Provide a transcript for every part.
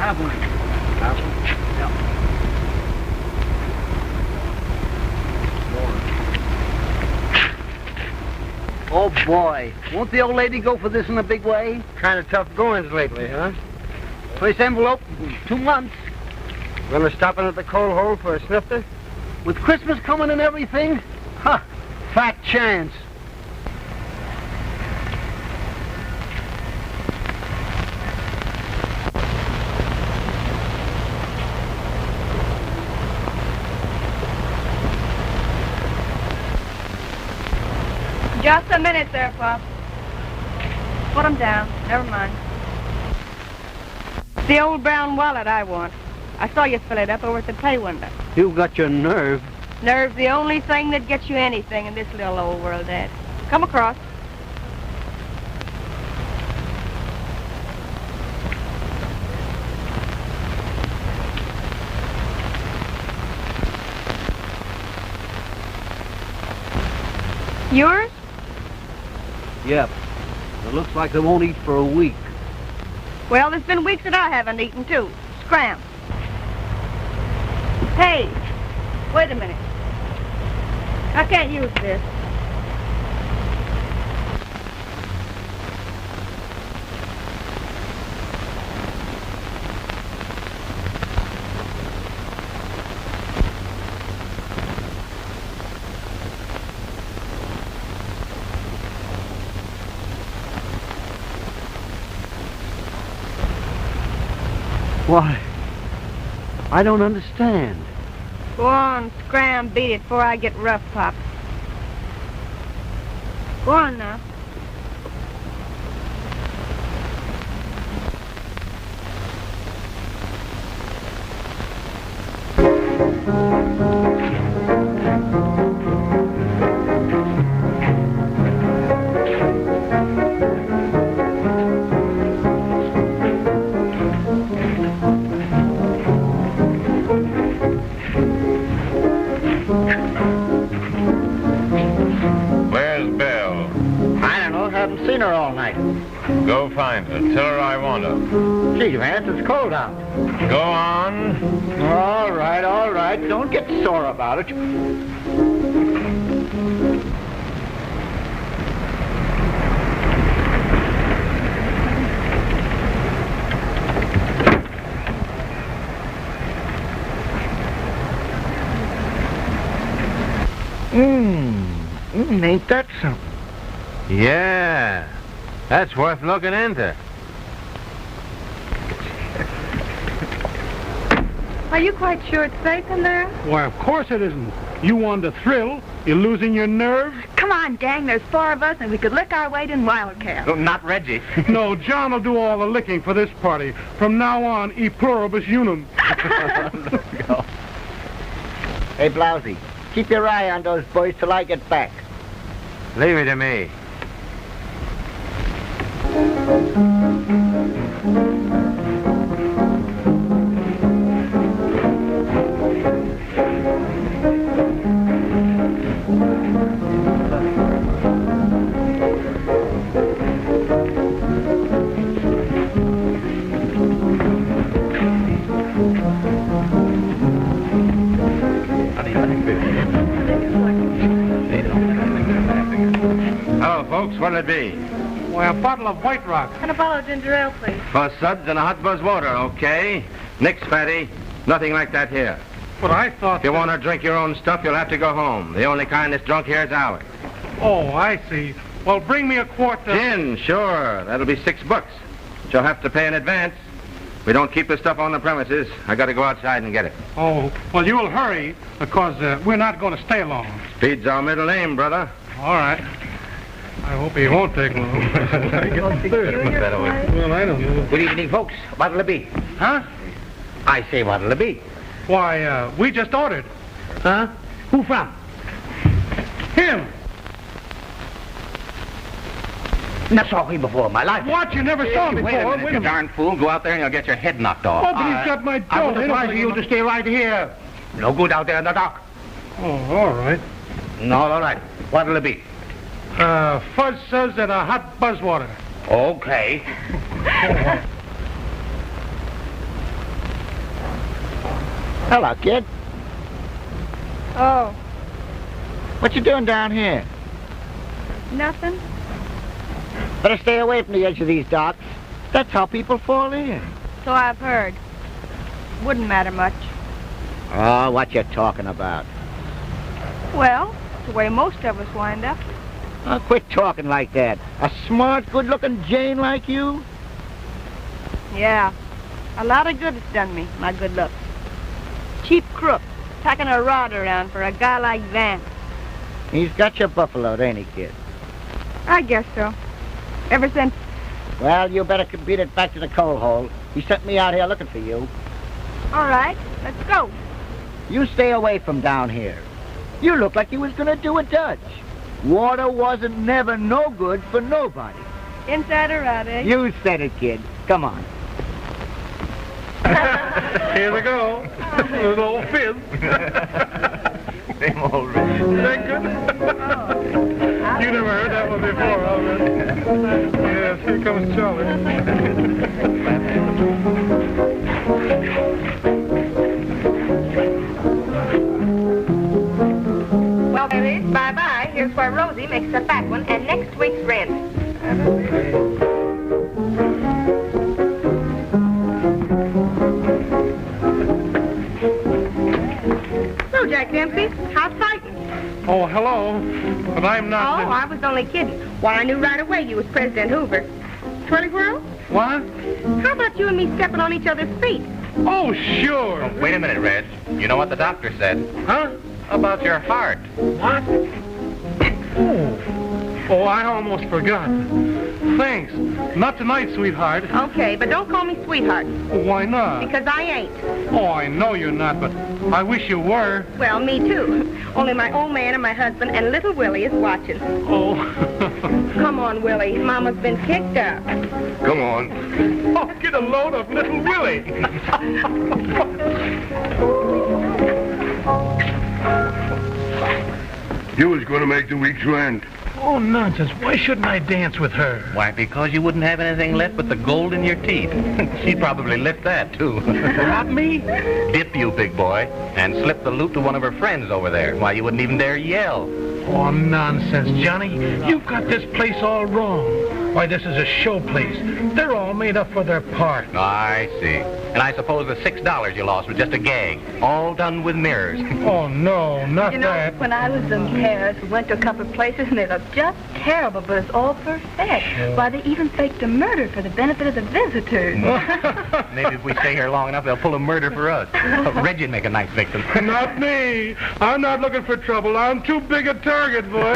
Have one. Have one? Yeah. Oh, boy. Won't the old lady go for this in a big way? Kind of tough goings lately, huh? First envelope, 2 months. Gonna stop in at the coal hole for a snifter? With Christmas coming and everything? Huh. Fat chance. Just a minute there, Pop. Put them down. Never mind. It's the old brown wallet I want. I saw you fill it up over at the pay window. You've got your nerve. Nerve's the only thing that gets you anything in this little old world, Dad. Come across. Yours? Yep. It looks like they won't eat for a week. Well, there's been weeks that I haven't eaten, too. Scram. Hey, wait a minute. I can't use this. Why? I don't understand. Go on, scram, beat it before I get rough, Pop. Go on now. Where's Belle? I don't know. Haven't seen her all night. Go find her. Tell her I want her. Gee, Vance, it's cold out. Go on. All right, all right. Don't get sore about it. Ain't that something? Yeah. That's worth looking into. Are you quite sure it's safe in there? Why, of course it isn't. You want a thrill? You're losing your nerve? Come on, gang. There's 4 of us, and we could lick our weight in Wildcat. Not Reggie. No, John will do all the licking for this party. From now on, e pluribus unum. Hey, Blousy, keep your eye on those boys till I get back. Leave it to me. Hello, folks. What'll it be? Why, a bottle of White Rock. And a bottle of ginger ale, please. 4 suds and a hot buzz water, okay? Nix, fatty. Nothing like that here. But I thought... If you want to drink your own stuff, you'll have to go home. The only kind that's drunk here is ours. Oh, I see. Well, bring me a quart of... Gin, sure. That'll be $6. But you'll have to pay in advance. We don't keep the stuff on the premises. I got to go outside and get it. Oh, well, you'll hurry, because we're not going to stay long. Speed's our middle name, brother. All right. I hope he won't take long. Well, I don't know. Good evening, folks. What'll it be? Huh? I say, what'll it be? Why, we just ordered. Huh? Who from? Him. Never saw him before in my life. What? You never saw him before? Wait a minute, you darn fool. Go out there and you'll get your head knocked off. Oh, but he's got my I dough. would advise you to stay right here. No good out there in the dark. Oh, all right. No, all right. What'll it be? Fuzz suds and a hot buzz water. Okay. Hello, kid. Oh, What you doing down here? nothing? Better stay away from the edge of these docks. That's how people fall in. So I've heard. Wouldn't matter much. Oh, what you talking about? Well, it's the way most of us wind up. Oh, quit talking like that. A smart, good-looking Jane like you? Yeah. A lot of good it's done me, my good looks. Cheap crook, tacking a rod around for a guy like Vance. He's got you buffaloed, ain't he, kid? I guess so. Ever since... Well, you better beat it back to the coal hole. He sent me out here looking for you. All right, let's go. You stay away from down here. You look like you was gonna do a Dutch. Water wasn't never no good for nobody. Inside or out, eh? You said it, kid. Come on. Here we go. With old Fizz. Same old Red. That good? You never heard that one before, huh, Red? Yes, here comes Charlie. Well, there is. Bye-bye. Here's where Rosie makes the fat one and next week's rent. So, Jack Dempsey, how's fighting? Oh, hello. But I'm Oh, not... I was only kidding. Why, I knew right away you was President Hoover. Twirly Whirl? What? How about you and me stepping on each other's feet? Oh, sure. Oh, wait a minute, Reg. You know what the doctor said? Huh? About your heart. What? Oh, I almost forgot. Thanks. Not tonight, sweetheart. Okay, but don't call me sweetheart, Why not? because I ain't. Oh, I know you're not, but I wish you were. Well, me too. Only my old man and my husband and little Willie is watching. Oh. Come on, Willie. Mama's been kicked out. Come on. Oh, get a load of little Willie. You was going to make the week's rent. Oh, nonsense. Why shouldn't I dance with her? Why, because you wouldn't have anything left but the gold in your teeth. She'd probably lift that, too. Rob me? Dip you, big boy, and slip the loot to one of her friends over there. Why, you wouldn't even dare yell. Oh, nonsense, Johnny. You've got this place all wrong. Why, this is a show place. They're all made up for their part. I see. And I suppose the $6 you lost was just a gag. All done with mirrors. Oh, no, not You know, that. when I was in Paris, we went to a couple of places and they looked just terrible, but it's all perfect. Why, they even faked a murder for the benefit of the visitors. Maybe if we stay here long enough, they'll pull a murder for us. Reggie'd make a nice victim. Not me. I'm not looking for trouble. I'm too big a target, boy.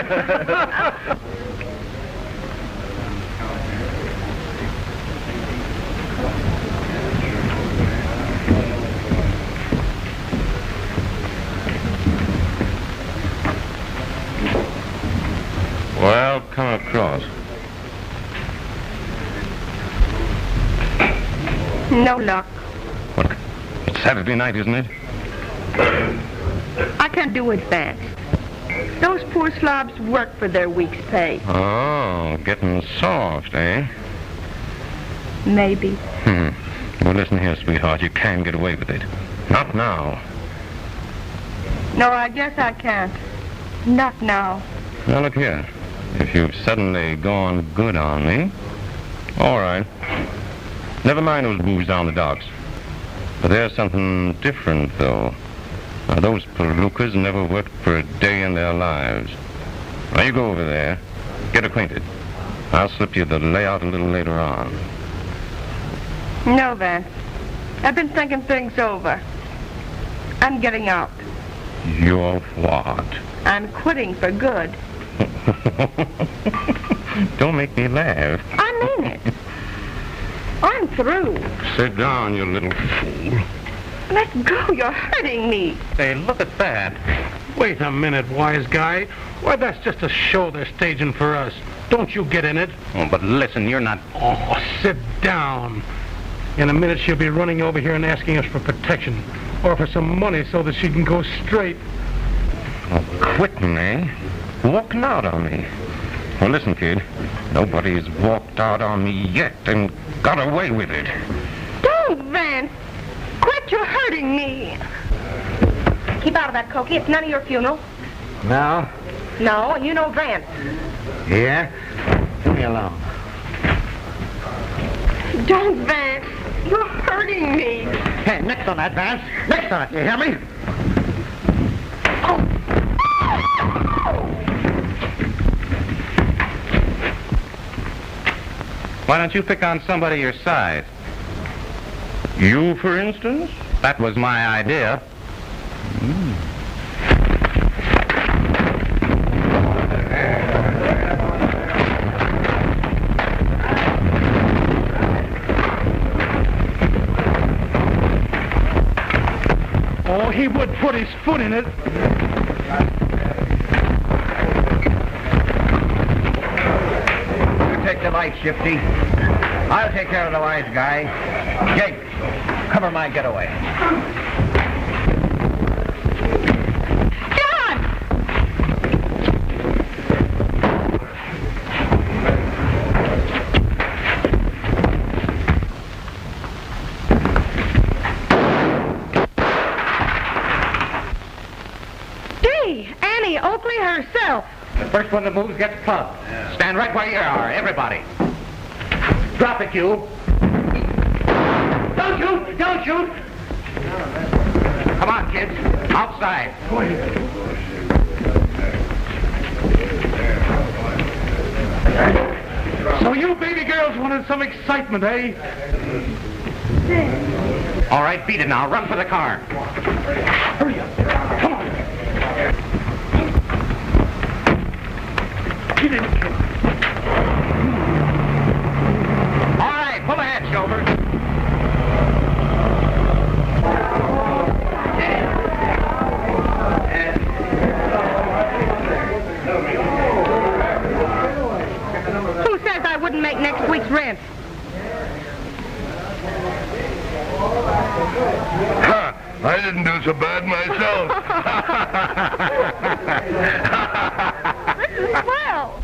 Well, come across. No luck. What? It's Saturday night, isn't it? I can't do it fast. Those poor slobs work for their week's pay. Oh, getting soft, eh? Maybe. Well, listen here, sweetheart. You can get away with it. Not now. No, I guess I can't. Not now. Now, look here. If you've suddenly gone good on me, all right. Never mind those booze down the docks. But there's something different, though. Now, those palookas never worked for a day in their lives. Now, you go over there, get acquainted. I'll slip you the layout a little later on. No, Vance. I've been thinking things over. I'm getting out. You're what? I'm quitting for good. Don't make me laugh. I mean it. I'm through. Sit down, you little fool. Let go. You're hurting me. Say, look at that. Wait a minute, wise guy. Why, that's just a show they're staging for us. Don't you get in it? Oh, but listen, you're not... Oh, sit down. In a minute, she'll be running over here and asking us for protection. Or for some money so that she can go straight. Oh, quitting, eh? Walking out on me. Well, listen, kid. Nobody's walked out on me yet and got away with it. Don't, Vance. Quit. You're hurting me. Keep out of that, Cokie. It's none of your funeral. No? No, and you know Vance. Yeah? Leave me alone. Don't, Vance. You're hurting me. Hey, next on that, Vance. Next on it, you hear me? Why don't you pick on somebody your size? You, for instance? That was my idea. Oh, he would put his foot in it. You take the light, Shifty. I'll take care of the wise guy. Jake, cover my getaway. John! Gee, Annie Oakley herself. The first one that moves gets plugged. Stand right where you are, everybody. Drop it, you. Don't shoot! Don't shoot! Come on, kids. Outside. So you baby girls wanted some excitement, eh? All right, beat it now. Run for the car. Hurry up. Come on. Get in, kid. All right, pull ahead, Shover. Who says I wouldn't make next week's rent? Ha! I didn't do so bad myself. This is swell.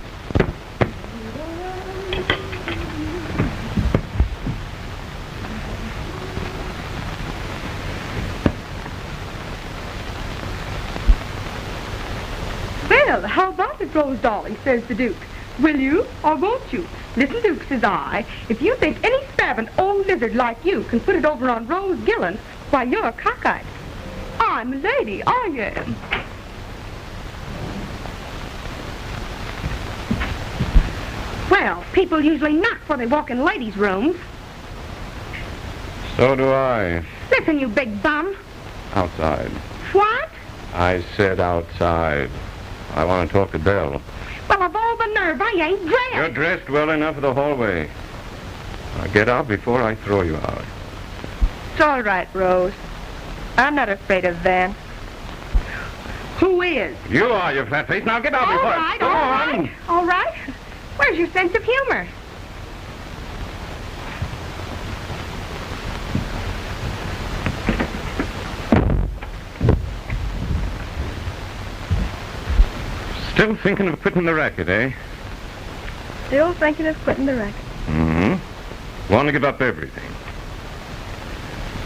Well, how about it, Rose darling, says the Duke. Will you or won't you? Listen, Duke, says I, if you think any spavin old lizard like you can put it over on Rose Gillen, why, you're cockeyed. I'm a lady, I am. Well, people usually knock before they walk in ladies' rooms. So do I. Listen, you big bum. Outside. What? I said outside. I want to talk to Belle. Well, of all the nerve, I ain't dressed. You're dressed well enough for the hallway. Now get out before I throw you out. It's all right, Rose. I'm not afraid of Van. Who is? You are, you flat face. Now get out All before right, Go all on. right, all right. Where's your sense of humor? Still thinking of quitting the racket, eh? Still thinking of quitting the racket. Mm-hmm. Want to give up everything.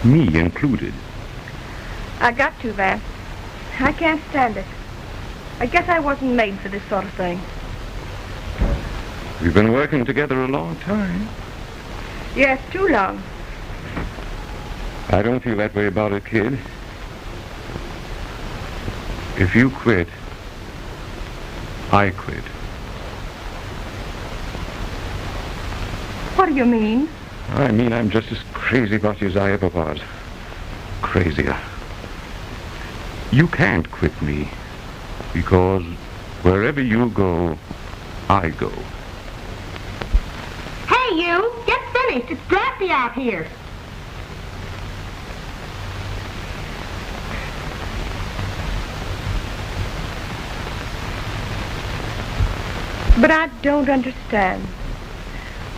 Me included. I got to, Van. I can't stand it. I guess I wasn't made for this sort of thing. We've been working together a long time. Yes, too long. I don't feel that way about it, kid. If you quit, I quit. What do you mean? I mean, I'm just as crazy about you as I ever was. Crazier. You can't quit me, because wherever you go, I go. Hey, you! Get finished. It's drafty out here. But I don't understand.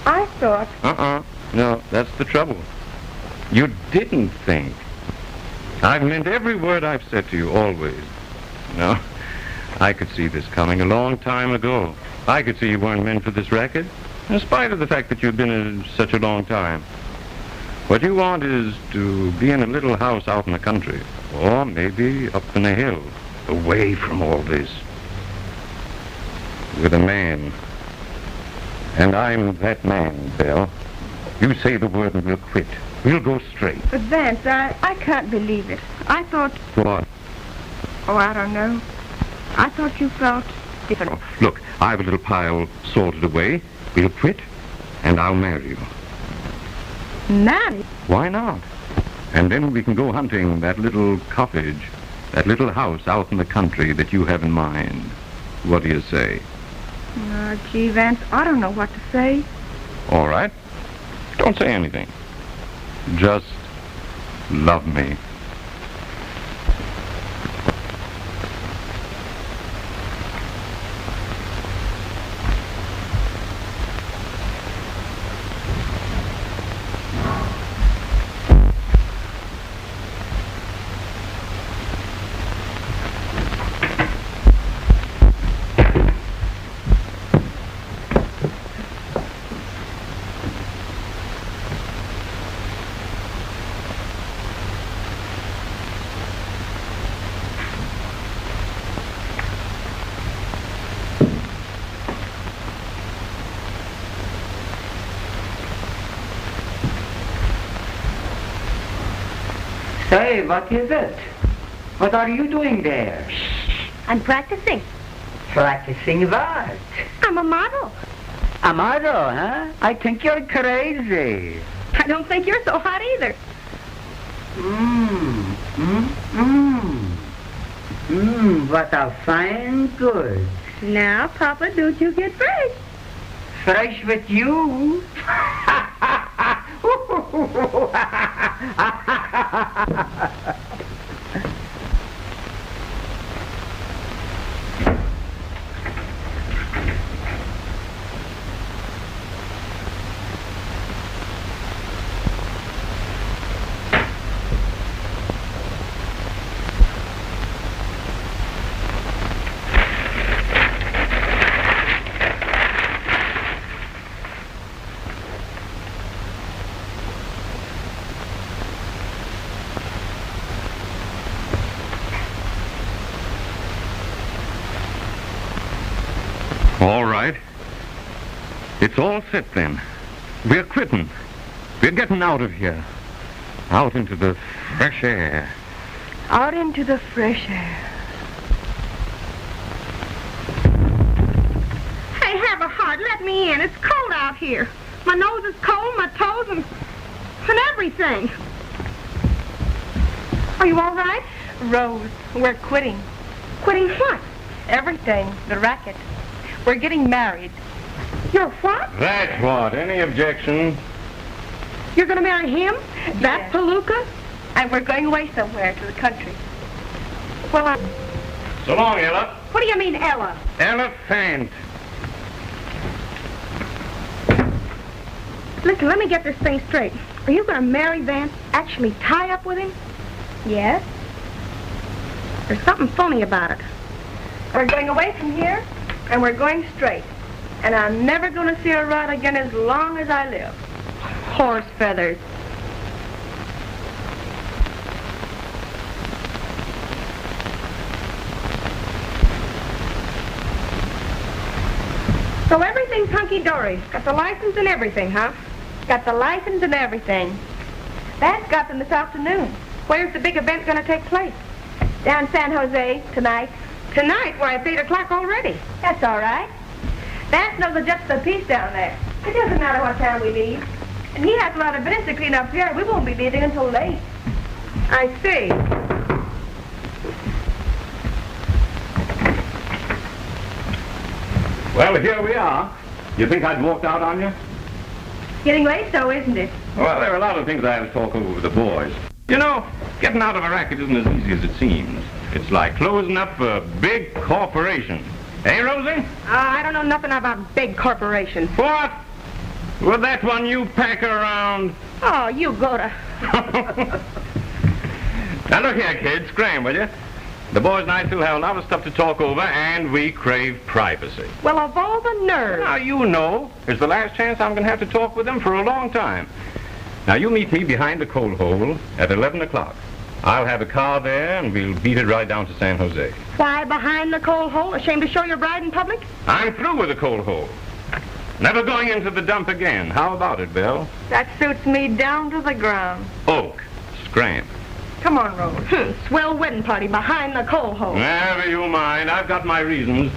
I thought... No, that's the trouble. You didn't think. I've meant every word I've said to you, always. No, I could see this coming a long time ago. I could see you weren't meant for this racket, in spite of the fact that you've been in such a long time. What you want is to be in a little house out in the country, Or maybe up in a hill, away from all this. With a man. And I'm that man, Belle. You say the word and we'll quit. We'll go straight. But Vance, I can't believe it. I thought... What? Oh, I don't know. I thought you felt different. Oh, look, I have a little pile salted away. We'll quit, and I'll marry you. Marry? Why not? And then we can go hunting that little cottage, that little house out in the country that you have in mind. What do you say? Oh, gee, Vance, I don't know what to say. All right. Don't say anything. Just love me. Say, what is it? What are you doing there? I'm practicing. Practicing what? I'm a model. A model, huh? I think you're crazy. I don't think you're so hot either. What a fine goods. Now, Papa, don't you get fresh. Fresh with you. All right. It's all set then. We're quitting. We're getting out of here. Out into the fresh air. Out into the fresh air. Hey, have a heart. Let me in. It's cold out here. My nose is cold, my toes, and everything. Are you all right? Rose, we're quitting. Quitting what? Everything. The racket. We're getting married. You're what? That's what. Any objection? You're going to marry him? That palooka? And we're going away somewhere to the country. Well, So long, Ella. what do you mean, Ella? Elephant. Listen, let me get this thing straight. Are you going to marry Vance? Actually tie up with him? Yes. There's something phony about it. We're going away from here, and we're going straight. And I'm never going to see her ride again as long as I live. Horse feathers. So everything's hunky-dory. Got the license and everything, huh? Got the license and everything. Vance got them this afternoon. Where's the big event going to take place? Down San Jose tonight. Tonight? Why, it's 8 o'clock already. That's all right. Vance knows the just of peace down there. It doesn't matter what time we leave. And he has a lot of business to clean up here. We won't be leaving until late. I see. Well, here we are. You think I'd walked out on you? Getting late, though, isn't it? Well, there are a lot of things I have to talk over with the boys. You know, getting out of a racket isn't as easy as it seems. It's like closing up a big corporation. Eh, Rosie? I don't know nothing about big corporations. What? Well, that one you pack around. Oh, you go to... Now, look here, kids. Scram, will you? The boys and I still have a lot of stuff to talk over, and we crave privacy. Well, of all the nerve. Now, you know, it's the last chance I'm going to have to talk with them for a long time. Now, you meet me behind the coal hole at 11 o'clock. I'll have a car there, and we'll beat it right down to San Jose. Why, behind the coal hole? Ashamed to show your bride in public? I'm through with the coal hole. Never going into the dump again. How about it, Belle? That suits me down to the ground. Oak, scram. Come on, Rose. Swell wedding party behind the coal hole. Never you mind. I've got my reasons.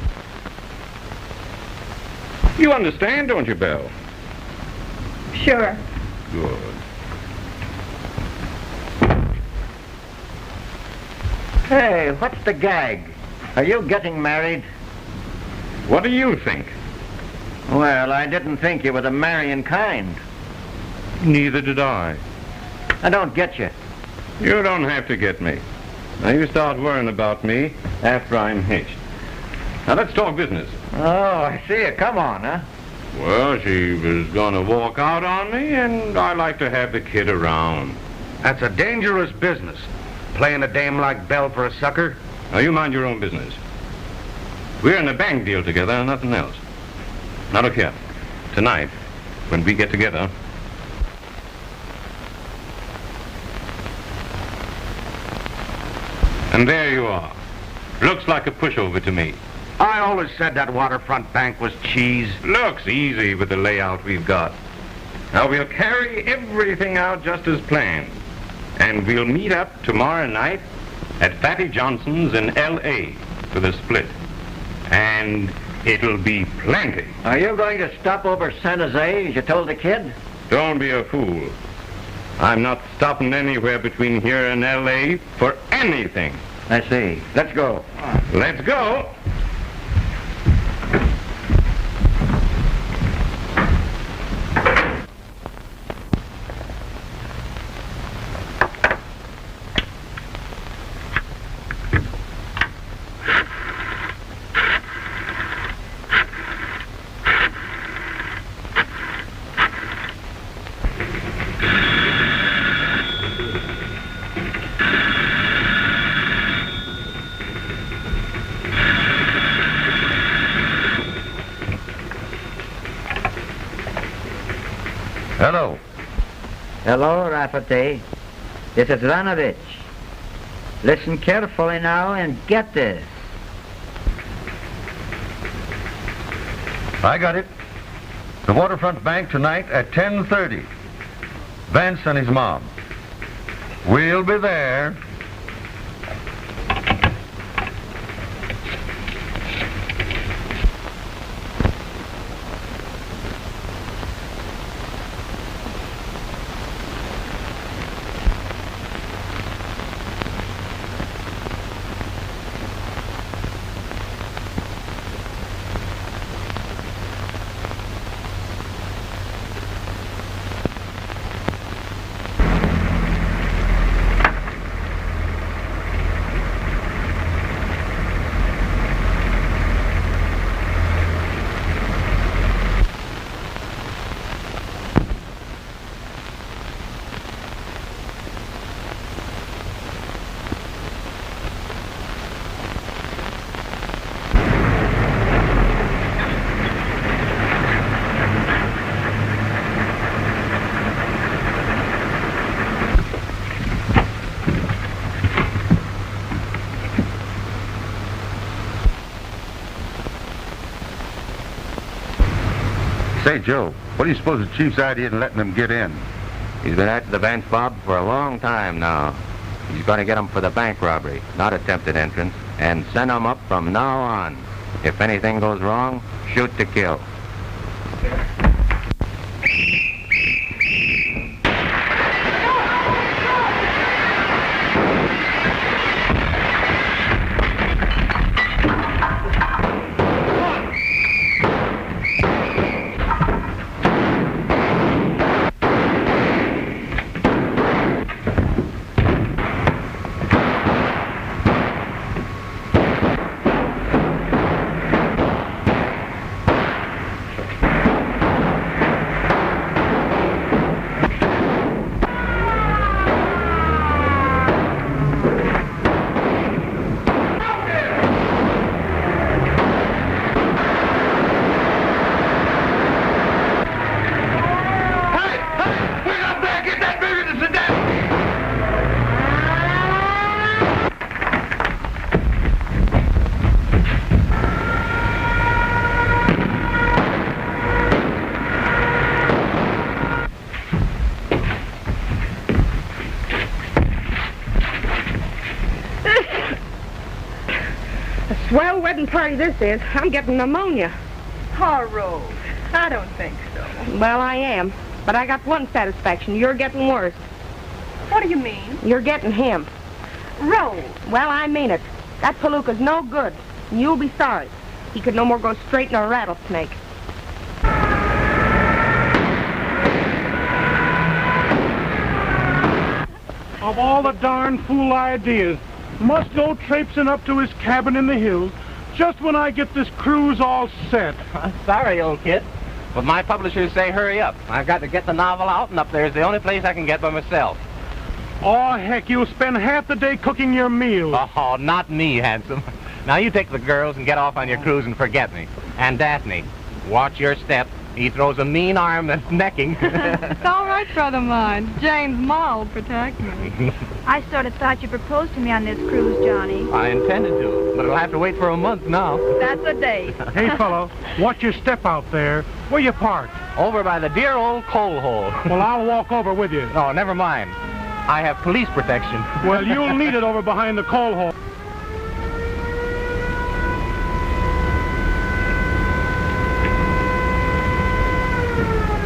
You understand, don't you, Belle? Sure. Good. Hey, what's the gag? Are you getting married? What do you think? Well, I didn't think you were the marrying kind. Neither did I. I don't get you. You don't have to get me. Now, you start worrying about me after I'm hitched. Now, let's talk business. Oh, I see you. Come on, huh? Well, she was going to walk out on me, and I like to have the kid around. That's a dangerous business. Playing a dame like Belle for a sucker. Now, you mind your own business. We're in a bank deal together and nothing else. Now, look here. Tonight, when we get together, and there you are. Looks like a pushover to me. I always said that waterfront bank was cheese. Looks easy with the layout we've got. Now, we'll carry everything out just as planned. And we'll meet up tomorrow night at Fatty Johnson's in L.A. for the split. And it'll be plenty. Are you going to stop over San Jose, as you told the kid? Don't be a fool. I'm not stopping anywhere between here and L.A. for anything. I see. Let's go. Let's go. Hello. Hello, Rafferty. This is Ranovich. Listen carefully now and get this. I got it. The waterfront bank tonight at 10:30. Vance and his mom. We'll be there. Say, Joe, what do you suppose the chief's idea in letting them get in? He's been after the bench, Bob, for a long time now. He's going to get them for the bank robbery, not attempted entrance, and send them up from now on. If anything goes wrong, shoot to kill. Swell wedding party this is. I'm getting pneumonia. Oh, Rose, I don't think so. Well, I am. But I got one satisfaction. You're getting worse. What do you mean? You're getting him. Rose. Well, I mean it. That Palooka's no good. And you'll be sorry. He could no more go straight than a rattlesnake. Of all the darn fool ideas, must go traipsing up to his cabin in the hills just when I get this cruise all set. Sorry, old kid. But my publishers say hurry up. I've got to get the novel out, and up there's the only place I can get by myself. Oh, heck, you'll spend half the day cooking your meals. Oh, not me, handsome. Now you take the girls and get off on your cruise and forget me. And Daphne, watch your step. He throws a mean arm that's necking. It's all right, brother mine. Jane's ma will protect me. I sort of thought you proposed to me on this cruise, Johnny. I intended to, but it'll have to wait for a month now. That's a date. Hey, fellow, watch your step out there. Where you parked? Over by the dear old coal hole. Well, I'll walk over with you. No, never mind. I have police protection. Well, you'll need it over behind the coal hole.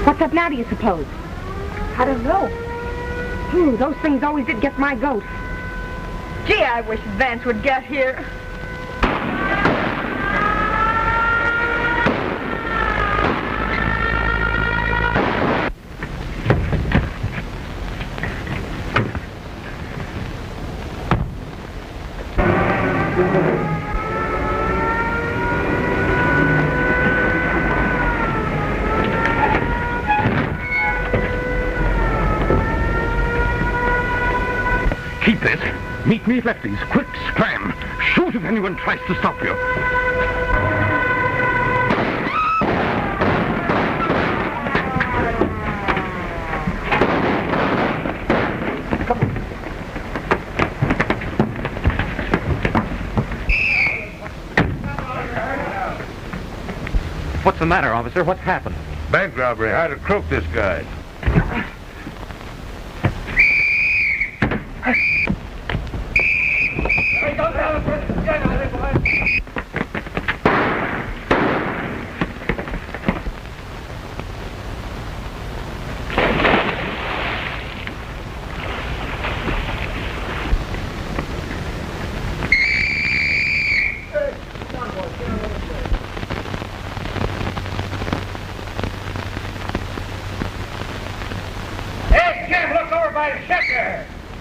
What's up now, do you suppose? I don't know. Those things always did get my goat. Gee, I wish Vance would get here. Keep this. Meet me at Lefty's. Quick, scram. Shoot if anyone tries to stop you. What's the matter, officer? What's happened? Bank robbery. I had to croak this guy.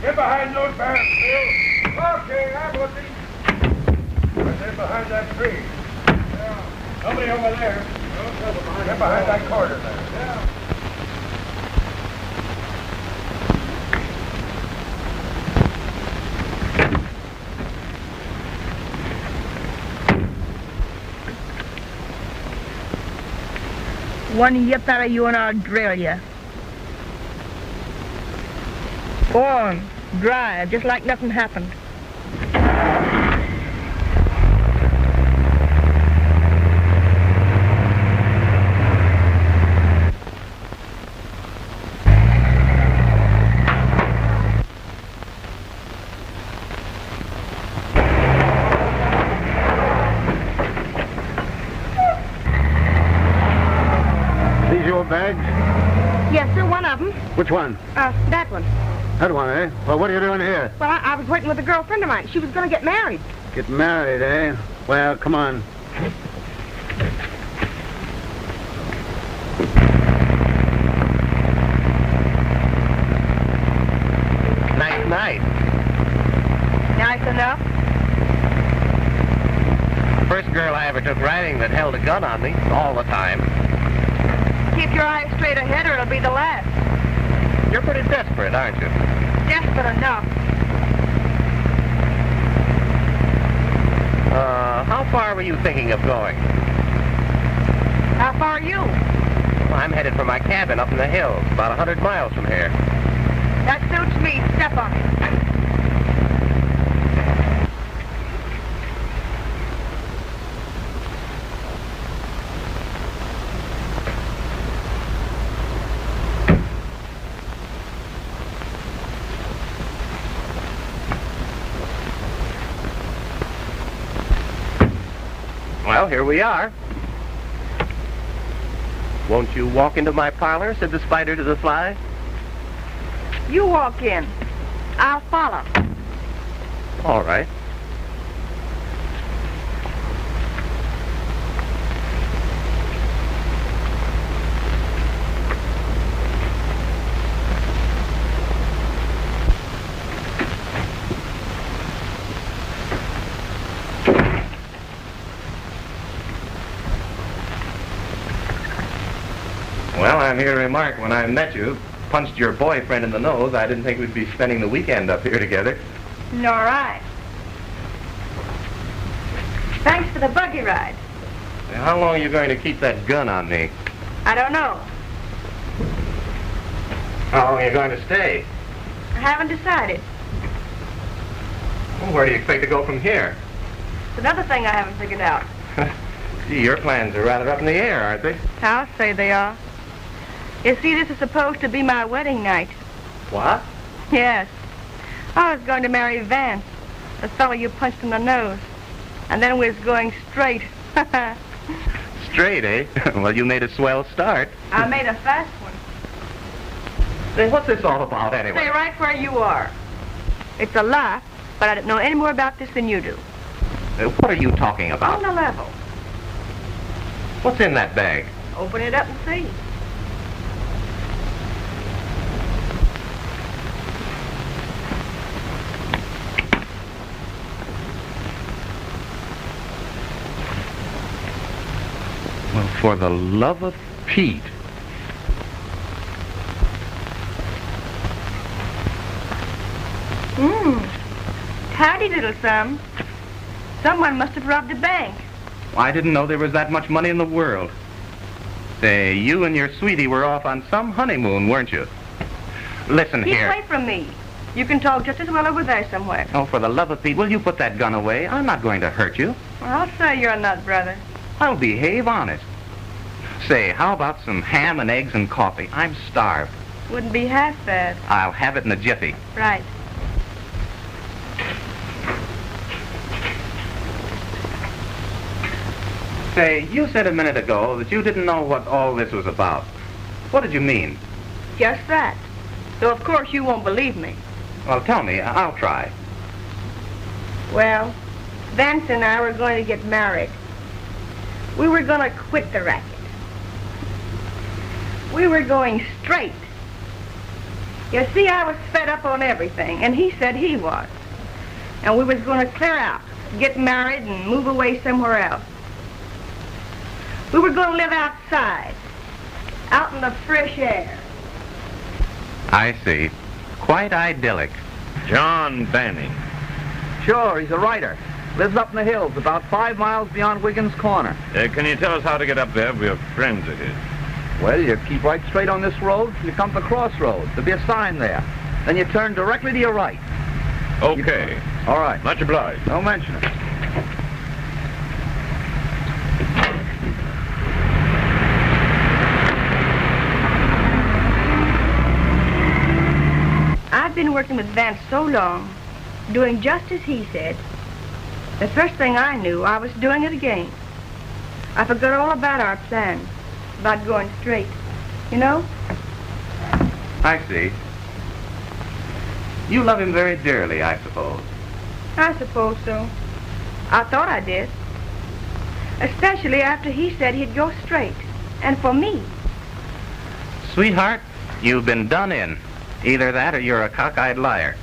Get behind those barrels, Bill. Okay, I'm looking. Right there behind that tree. Yeah. Somebody over there. Get behind that corner there. Yeah. One yip out of you and I'll drill you. Go on, drive, just like nothing happened. These your bags? Yes, sir, one of them. Which one? That one. That one, eh? Well, what are you doing here? Well, I was waiting with a girlfriend of mine. She was going to get married. Get married, eh? Well, come on. Nice night. Nice enough? First girl I ever took riding that held a gun on me all the time. Keep your eyes straight ahead or it'll be the last. You're pretty desperate, aren't you? Desperate enough. How far were you thinking of going? How far are you? I'm headed for my cabin up in the hills, about 100 miles from here. That suits me. Step on it. Well, here we are. Won't you walk into my parlor, said the spider to the fly. You walk in. I'll follow. All right. Well, I'm here to remark, when I met you, punched your boyfriend in the nose, I didn't think we'd be spending the weekend up here together. All right. Thanks for the buggy ride. Now, how long are you going to keep that gun on me? I don't know. How long are you going to stay? I haven't decided. Well, where do you expect to go from here? It's another thing I haven't figured out. Gee, your plans are rather up in the air, aren't they? I'll say they are. You see, this is supposed to be my wedding night. What? Yes. I was going to marry Vance, the fellow you punched in the nose. And then we was going straight. Straight, eh? Well, you made a swell start. I made a fast one. Say, what's this all about, anyway? Stay right where you are. It's a lie, but I don't know any more about this than you do. What are you talking about? On the level. What's in that bag? Open it up and see. Well, for the love of Pete. Tidy little sum. Someone must have robbed a bank. I didn't know there was that much money in the world. Say, you and your sweetie were off on some honeymoon, weren't you? Listen Keep here. away from me. You can talk just as well over there somewhere. Oh, for the love of Pete, will you put that gun away? I'm not going to hurt you. Well, I'll say you're a nut, brother. I'll behave honest. Say, how about some ham and eggs and coffee? I'm starved. Wouldn't be half bad. I'll have it in a jiffy. Right. Say, you said a minute ago that you didn't know what all this was about. What did you mean? Just that. Though, of course, you won't believe me. Well, tell me. I'll try. Well, Vance and I were going to get married. We were going to quit the racket. We were going straight. You see, I was fed up on everything, and he said he was. And we was going to clear out, get married, and move away somewhere else. We were going to live outside, out in the fresh air. I see. Quite idyllic. John Banning. Sure, he's a writer. Lives up in the hills, about 5 miles beyond Wiggins Corner. Can you tell us how to get up there? We're friends of his. Well, you keep right straight on this road till you come to the crossroads. There'll be a sign there. Then you turn directly to your right. Okay. All right. Much obliged. Don't mention it. I've been working with Vance so long, doing just as he said. The first thing I knew, I was doing it again. I forgot all about our plans, about going straight. You know? I see. You love him very dearly, I suppose. I suppose so. I thought I did. Especially after he said he'd go straight. And for me. Sweetheart, you've been done in. Either that or you're a cockeyed liar.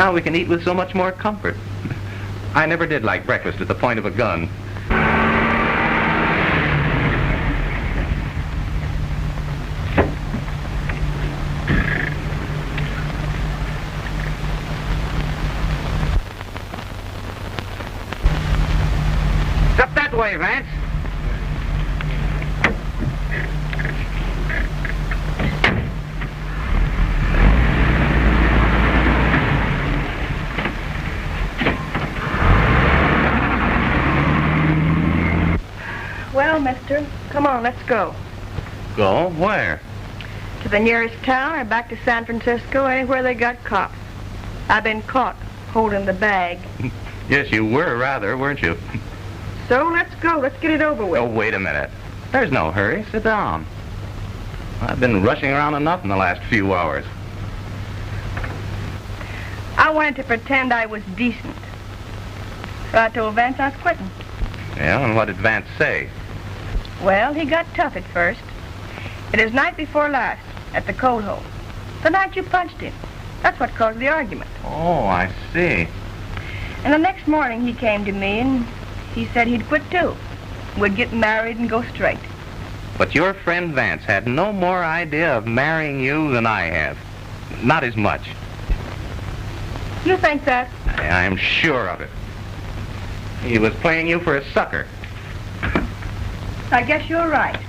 Now we can eat with so much more comfort. I never did like breakfast at the point of a gun. Step that way, Vance. Well, mister, come on, let's go. Go? Where? To the nearest town or back to San Francisco, anywhere they got cops. I've been caught holding the bag. Yes, you were rather, weren't you? So let's go. Let's get it over with. Oh, wait a minute. There's no hurry. Sit down. I've been rushing around enough in the last few hours. I wanted to pretend I was decent. So I told Vance I was quitting. Yeah, and what did Vance say? Well, he got tough at first. It is night before last, at the coal hole. The night you punched him. That's what caused the argument. Oh, I see. And the next morning he came to me and he said he'd quit too. We'd get married and go straight. But your friend Vance had no more idea of marrying you than I have. Not as much. You think that? I am sure of it. He was playing you for a sucker. I guess you're right.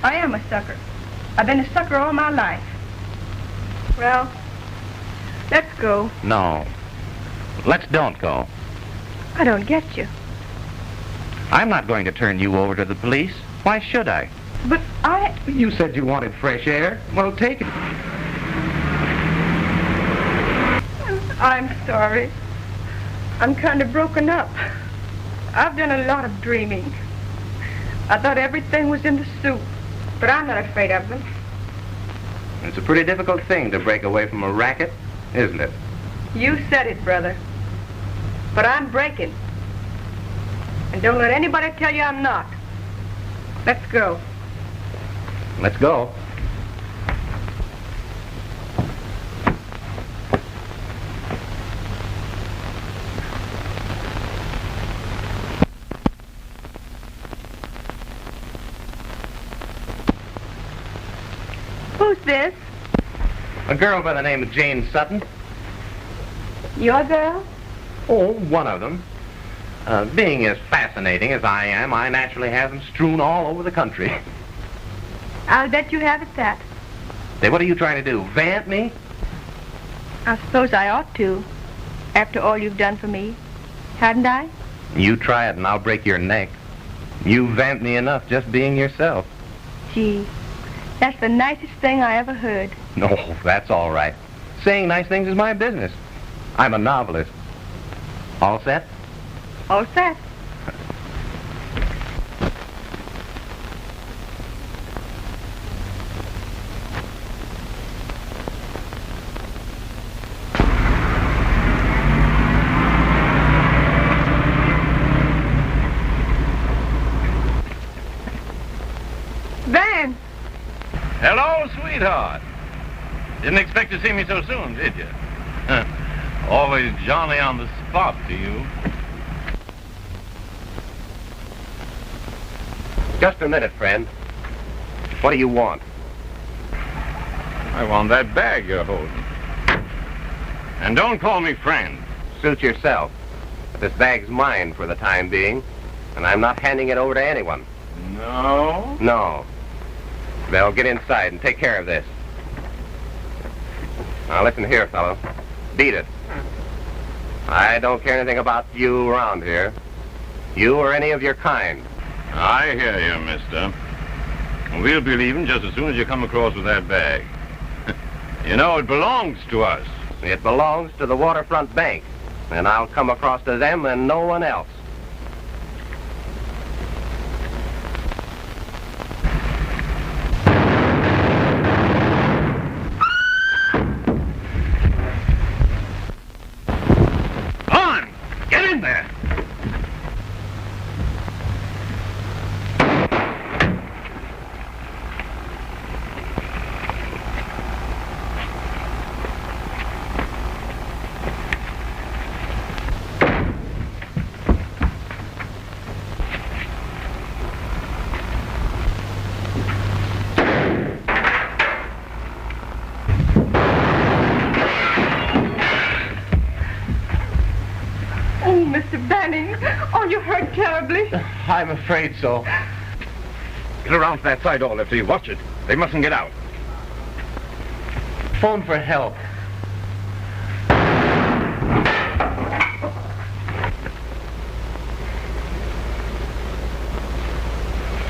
I am a sucker. I've been a sucker all my life. Well, let's go. No. Let's don't go. I don't get you. I'm not going to turn you over to the police. Why should I? But I... You said you wanted fresh air. Well, take it. I'm sorry. I'm kind of broken up. I've done a lot of dreaming. I thought everything was in the soup, but I'm not afraid of them. It's a pretty difficult thing to break away from a racket, isn't it? You said it, brother. But I'm breaking. And don't let anybody tell you I'm not. Let's go. Let's go. Who's this? A girl by the name of Jane Sutton. Your girl? Oh, one of them. Being as fascinating as I am, I naturally have them strewn all over the country. I'll bet you have it that. Say, what are you trying to do? Vamp me? I suppose I ought to, after all you've done for me. Hadn't I? You try it and I'll break your neck. You vamped me enough just being yourself. Gee, that's the nicest thing I ever heard. No, that's all right. Saying nice things is my business. I'm a novelist. All set? All set. Van! Hello, sweetheart. Didn't expect to see me so soon, did you? Always Johnny on the spot to you. Just a minute, friend. What do you want? I want that bag you're holding. And don't call me friend. Suit yourself. This bag's mine for the time being, and I'm not handing it over to anyone. No? No. Belle, get inside and take care of this. Now listen here, fellow. Beat it. I don't care anything about you around here. You or any of your kind. I hear you, mister. We'll be leaving just as soon as you come across with that bag. You know, it belongs to us. It belongs to the waterfront bank, and I'll come across to them and no one else. On! Get in there! Oh, Mr. Banning, are you hurt terribly? I'm afraid so. Get around to that side door, Lefty. Watch it. They mustn't get out. Phone for help.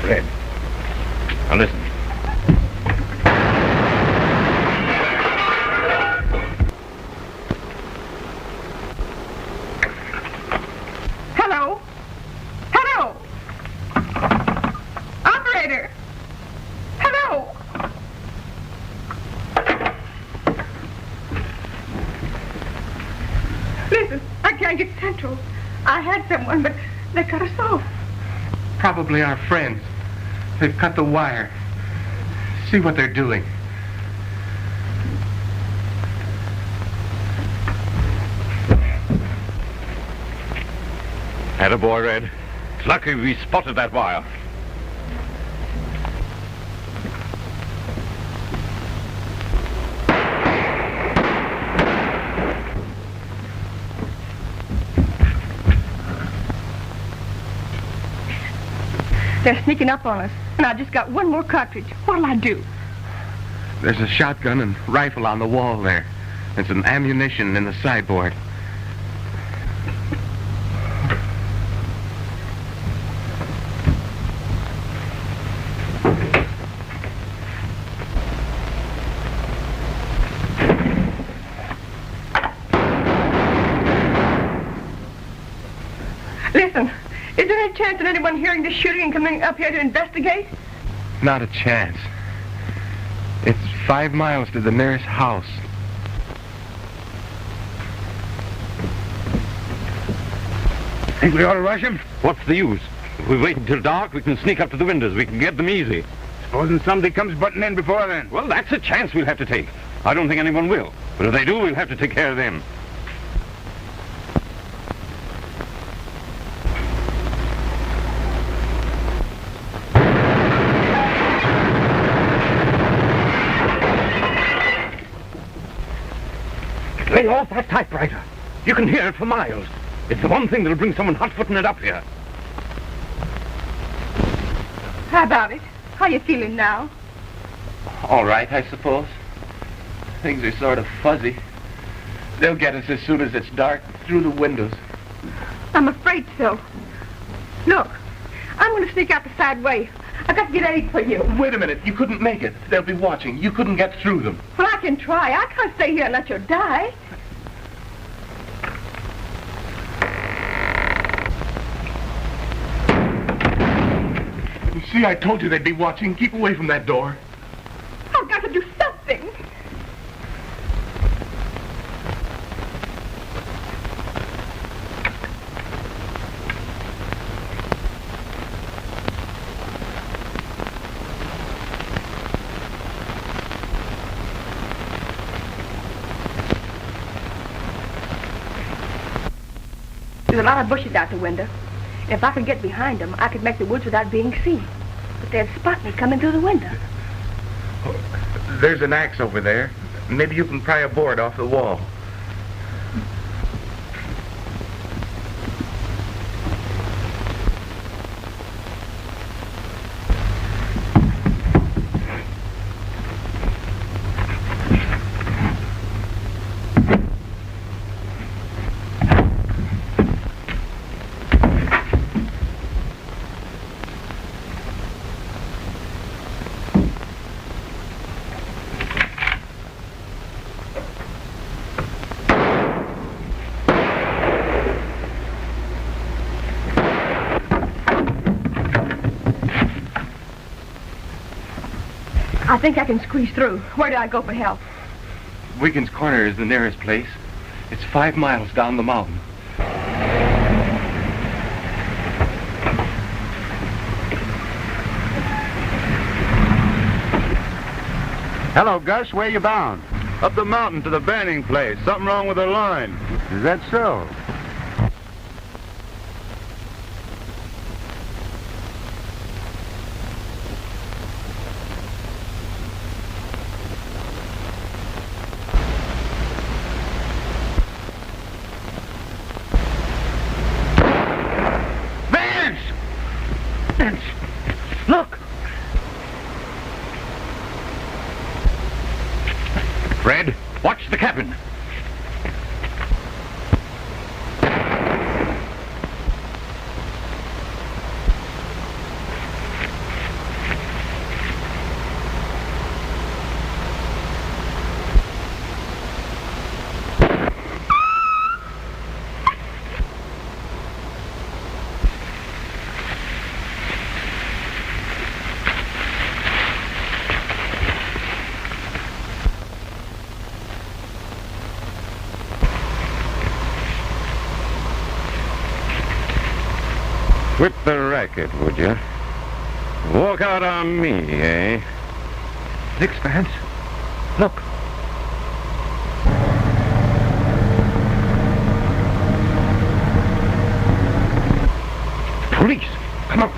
Red. Now listen. Hello? Hello? Operator? Hello? Listen, I can't get central. I had someone, but they cut us off. Probably our friends. They've cut the wire. See what they're doing. Attaboy, Red. It's lucky we spotted that wire. They're sneaking up on us, and I just got one more cartridge. What'll I do? There's a shotgun and rifle on the wall there. And some ammunition in the sideboard. Listen, is there any chance of anyone hearing this shooting and coming up here to investigate? Not a chance. It's 5 miles to the nearest house. Think we ought to rush him? What's the use? If we wait until dark, we can sneak up to the windows. We can get them easy. Supposing somebody comes butting in before then. Well, that's a chance we'll have to take. I don't think anyone will. But if they do, we'll have to take care of them. Lay off that typewriter. You can hear it for miles. It's the one thing that'll bring someone hot-footing it up here. How about it? How you feeling now? All right, I suppose. Things are sort of fuzzy. They'll get us as soon as it's dark, through the windows. I'm afraid so. Look, I'm going to sneak out the side way. I got to get aid for you. Wait a minute. You couldn't make it. They'll be watching. You couldn't get through them. Well, I can try. I can't stay here and let you die. You see, I told you they'd be watching. Keep away from that door. I've got to do something. There's a lot of bushes out the window. If I could get behind them, I could make the woods without being seen. But they'd spot me coming through the window. There's an axe over there. Maybe you can pry a board off the wall. I think I can squeeze through. Where do I go for help? Wiggins Corner is the nearest place. It's 5 miles down the mountain. Hello, Gus. Where you bound? Up the mountain to the Banning place. Something wrong with the line. Is that so? the cabin. Quit the racket, would you? Walk out on me, eh? Nix, Vance. Look. Police! Come on.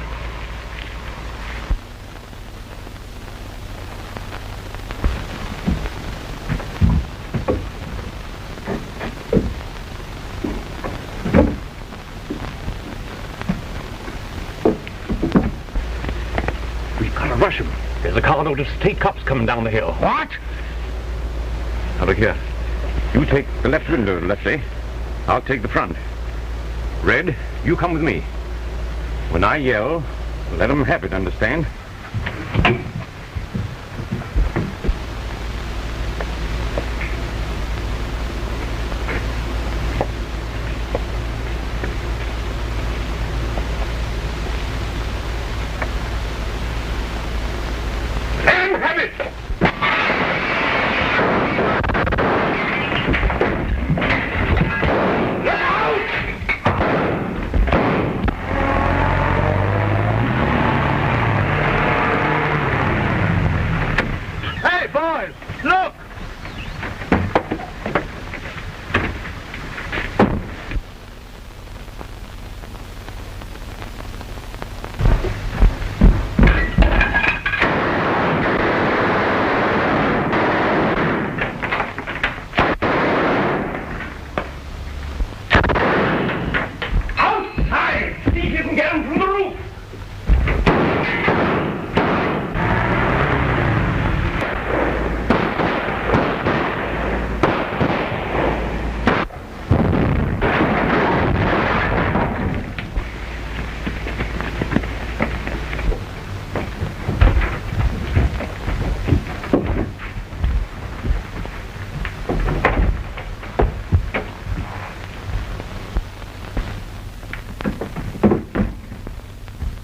Rush him. There's a carload of state cops coming down the hill. What? Now look here. You take the left window, Lefty. I'll take the front. Red, you come with me. When I yell, let 'em have it, understand?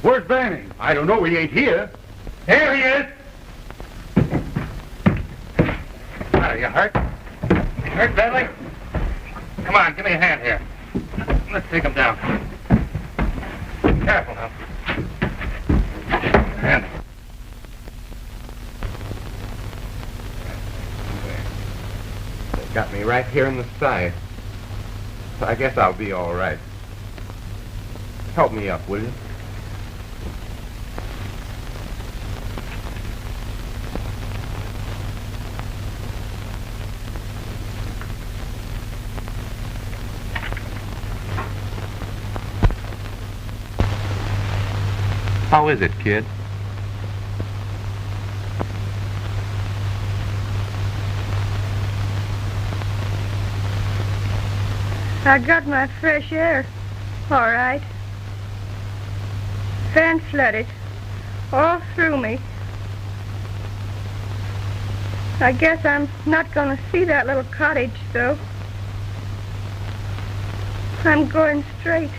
Where's Banning? I don't know. He ain't here. Here he is. Are you hurt? Hurt badly? Come on, give me a hand here. Let's take him down. Careful now. Hand. They got me right here in the side. So I guess I'll be all right. Help me up, will you? How is it, kid? I got my fresh air. All right. Fan flooded. All through me. I guess I'm not going to see that little cottage, though. I'm going straight.